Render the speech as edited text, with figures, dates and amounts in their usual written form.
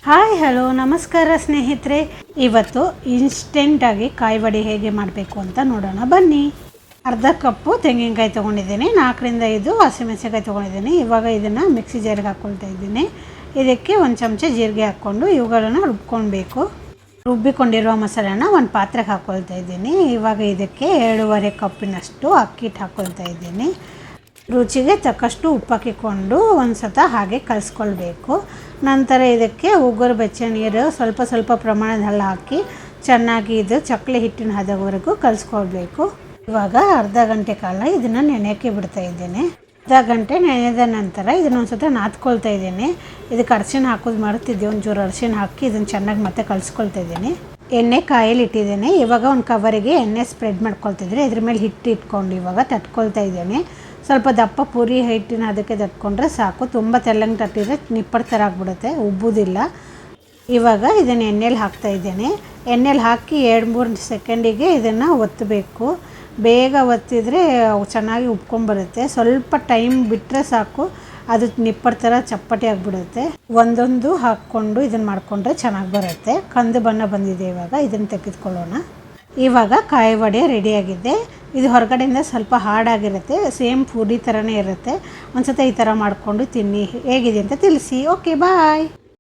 Hi hello ನಮಸ್ಕಾರ ಸ್ನೇಹಿತರೆ. ಇವತ್ತು ಇನ್ಸ್ಟೆಂಟಾಗಿ ಕಾಯಿ ವಡೆ ಹೇಗೆ ಮಾಡಬೇಕು ಅಂತ ನೋಡೋಣ ಬನ್ನಿ. ಅರ್ಧ ಕಪ್ಪು ತೆಂಗಿನಕಾಯಿ ತೊಗೊಂಡಿದ್ದೀನಿ, 4-5 ಹಸಿಮೆಣಸಿನಕಾಯಿ ತೊಗೊಂಡಿದ್ದೀನಿ. ಇವಾಗ ಇದನ್ನು ಮಿಕ್ಸಿ ಜಾರಿಗೆ ಹಾಕ್ಕೊಳ್ತಾ ಇದ್ದೀನಿ. ಇದಕ್ಕೆ ಒಂದು ಚಮಚ ಜೀರಿಗೆ ಹಾಕ್ಕೊಂಡು ಇವುಗಳನ್ನು ರುಬ್ಕೊಳ್ಬೇಕು. ರುಬ್ಬಿಕೊಂಡಿರುವ ಮಸಾಲೆನ ಒಂದು ಪಾತ್ರೆಗೆ ಹಾಕ್ಕೊಳ್ತಾ ಇದ್ದೀನಿ. ಇವಾಗ ಇದಕ್ಕೆ 2.5 ಕಪ್ಪಿನಷ್ಟು ಅಕ್ಕಿ ಹಿಟ್ಟು ಹಾಕ್ಕೊಳ್ತಾ ಇದ್ದೀನಿ. ರುಚಿಗೆ ತಕ್ಕಷ್ಟು ಉಪ್ಪು ಹಾಕಿಕೊಂಡು ಒಂದು ಸತ ಹಾಗೆ ಕಲಿಸ್ಕೊಳ್ಬೇಕು. ನಂತರ ಇದಕ್ಕೆ ಉಗುರು ಬೆಚ್ಚ ನೀರು ಸ್ವಲ್ಪ ಪ್ರಮಾಣದಲ್ಲಿ ಹಾಕಿ ಚೆನ್ನಾಗಿ ಇದು ಚಕ್ಕಲಿ ಹಿಟ್ಟಿನ ಹದವರೆಗೂ ಕಲಿಸ್ಕೊಳ್ಬೇಕು. ಇವಾಗ ಅರ್ಧ ಗಂಟೆ ಕಾಲ ಇದನ್ನು ನೆನೆಯೋಕ್ಕೆ ಬಿಡ್ತಾ ಇದ್ದೇನೆ. ಅರ್ಧ ಗಂಟೆ ನೆನೆದ ನಂತರ ಇದನ್ನೊಂದು ಸತ ನಾದ್ಕೊಳ್ತಾ ಇದ್ದೀನಿ. ಇದಕ್ಕೆ ಅರಿಶಿಣ ಹಾಕೋದು ಮರೆತಿದ್ದೆ, ಒಂಚೂರು ಅರಿಶಿಣ ಹಾಕಿ ಇದನ್ನು ಚೆನ್ನಾಗಿ ಮತ್ತೆ ಕಲಿಸ್ಕೊಳ್ತಾ ಇದ್ದೀನಿ. ಎಣ್ಣೆ ಕಾಯಲ್ಲಿ ಇಟ್ಟಿದ್ದೇನೆ. ಇವಾಗ ಒಂದು ಕವರಿಗೆ ಎಣ್ಣೆ ಸ್ಪ್ರೆಡ್ ಮಾಡ್ಕೊಳ್ತಿದ್ರೆ ಇದ್ರ ಮೇಲೆ ಹಿಟ್ಟು ಇಟ್ಕೊಂಡು ಇವಾಗ ತಟ್ಕೊಳ್ತಾ ಇದ್ದೇನೆ. ಸ್ವಲ್ಪ ದಪ್ಪ ಪೂರಿ ಹಿಟ್ಟಿನ ಅದಕ್ಕೆ ತಟ್ಕೊಂಡ್ರೆ ಸಾಕು. ತುಂಬ ತೆಳ್ಳಂಗೆ ತಟ್ಟಿದ್ರೆ ನಿಪ್ಪಟ್ಟು ಥರ ಆಗಿಬಿಡುತ್ತೆ, ಉಬ್ಬುವುದಿಲ್ಲ. ಇವಾಗ ಇದನ್ನು ಎಣ್ಣೆಲಿ ಹಾಕ್ತಾ ಇದ್ದೇನೆ. ಎಣ್ಣೆಲಿ ಹಾಕಿ 2-3 ಸೆಕೆಂಡಿಗೆ ಇದನ್ನು ಒತ್ತಬೇಕು. ಬೇಗ ಒತ್ತಿದರೆ ಚೆನ್ನಾಗಿ ಉಬ್ಕೊಂಡ್ಬರುತ್ತೆ. ಸ್ವಲ್ಪ ಟೈಮ್ ಬಿಟ್ಟರೆ ಸಾಕು, ಅದು ನಿಪ್ಪಟ್ಟು ಥರ ಚಪ್ಪಟೆ ಆಗಿಬಿಡುತ್ತೆ. ಒಂದೊಂದು ಹಾಕ್ಕೊಂಡು ಇದನ್ನು ಮಾಡಿಕೊಂಡ್ರೆ ಚೆನ್ನಾಗಿ ಬರುತ್ತೆ. ಕಂದು ಬಣ್ಣ ಬಂದಿದೆ. ಇವಾಗ ಇದನ್ನು ತೆಗೆದುಕೊಳ್ಳೋಣ. ಇವಾಗ ಕಾಯಿ ವಡೆ ರೆಡಿಯಾಗಿದೆ. ಇದು ಹೊರಗಡೆಯಿಂದ ಸ್ವಲ್ಪ ಹಾರ್ಡಾಗಿರುತ್ತೆ, ಸೇಮ್ ಪೂರಿ ಥರನೇ ಇರುತ್ತೆ. ಒಂದು ಸತ ಈ ಥರ ಮಾಡಿಕೊಂಡು ತಿನ್ನಿ, ಹೇಗಿದೆ ಅಂತ ತಿಳಿಸಿ. ಓಕೆ, ಬಾಯ್.